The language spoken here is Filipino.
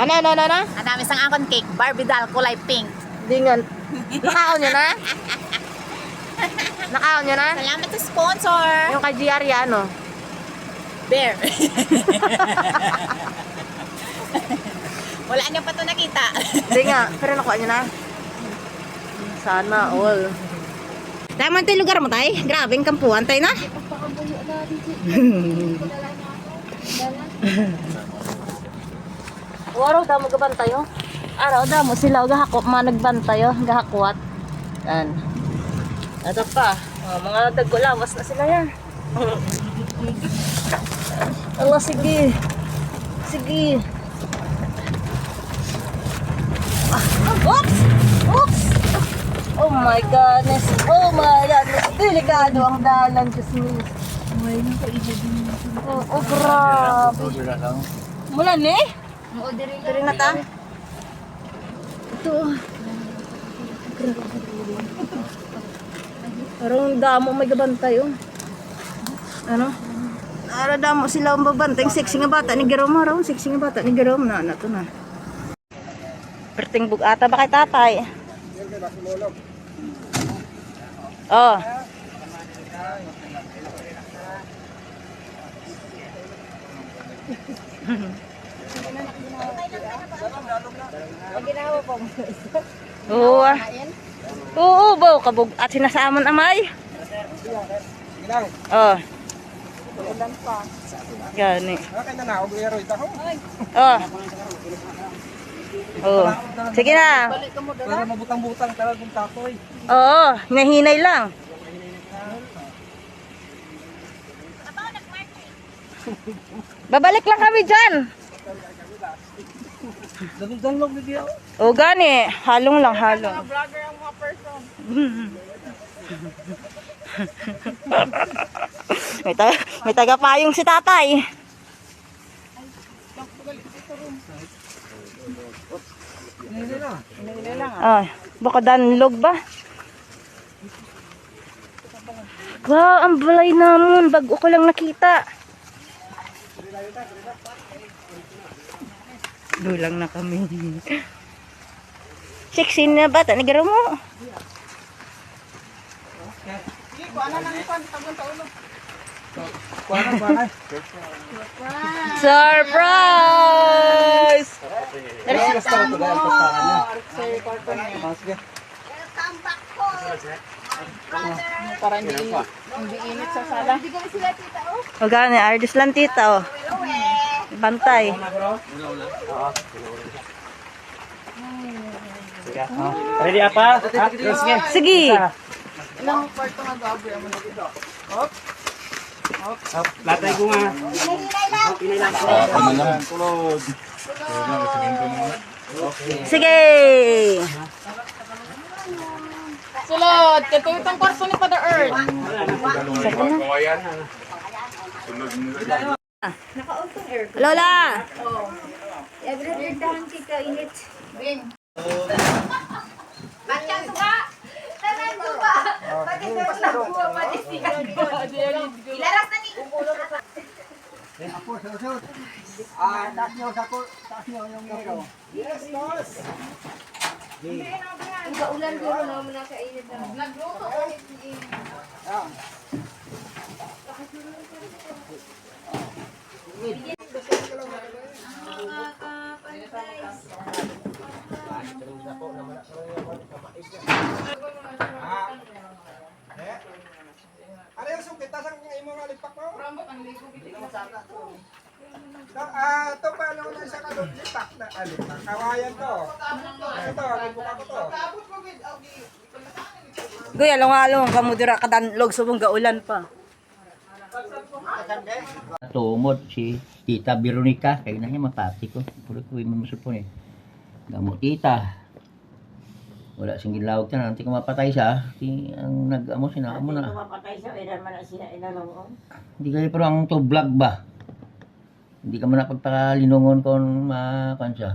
Ano? Ang dami sang akon cake, Barbie doll, kulay pink. Di nga. Nakaon nyo na? Nakaon nyo na? Salamat sa sponsor. Yung kay GR yan, ano? Bear. Wala niyo pa to nakita. Di nga. Pero nakuha nyo na? Sana all. Dahil man tayo lugar mo tayo. Grabe ang kampuhan tayo na. Araw daw magabantayo. Araw daw mo sila gahakop managbantayo, gahakwat. Yan. Ito pa, mga dagulawas na sila yan. Allah, sige. Sige. Oops! Oops! Oh my goodness. Oh my goodness. Delikado ang dalan, Diyos mo. Oh, grabe. Mula ni? Diri na ta. Ito. Parang damo may gabantay, oh. Ano? Ara damo sila ang babantay. Sexy nga bata ni Jerome, araw. Sexy nga bata ni Jerome. Na to na. Perting bugata ba kay tatay? Oh. Oo. Oo, baw kabug at sinasamon amay. Oh. Gani. Oh. Oh. Sige na. Para mabutang-butang talagang takoy. Oo, hinahinay lang. Babalik lang kami dyan. Danlog na diya. O gani, halong lang, halong. Vlogger ang mga person. may taga-payong si tatay. Ay, baka danlog ba? Wow, ang balay namon. Bago ko lang nakita. Dulang na kami. Sexy na bata. Nagaro mo. Surprise! Para hindi init sa sala. O gani, Ardis lang tita, oh. Bantay. Ready apa? Sige. Ilang kwarto nga gagawin mo na dito? Latay ko nga. Sige. Sulod! Ito yung kwarto ni Father Earth. Lola. Every dahan kita init. Batyang tuka! Tanan tuka! Pati sa nagbuwa pa di siya. Ilaras na ni! Taas nyo sa ko. Taas nyo yung miro. Ang kaulan ko naman na kainit na. Nagluto ko ni Ano yung sukit? Tasang yung imo nga lipak mo? Ito pa ano na siya kalot lipak na alipak. Kawayan to. Ito, lipak ko to. Guya, along-along. Kamudura kadanlog sa mong gaulan pa. Tumod si Tita Veronica, kaya na niya mapati ko. Puro ko yung mamusupon eh. Gamot tita. Wala sing gilawag ka na, nanti ko mapatay siya. Ang nag-amo, sinaka mo na. Mapatay siya, ilan man na siya inalong. Hindi kayo pero ang to vlog ba? Hindi ka man napagpakalinungon kung makakan siya.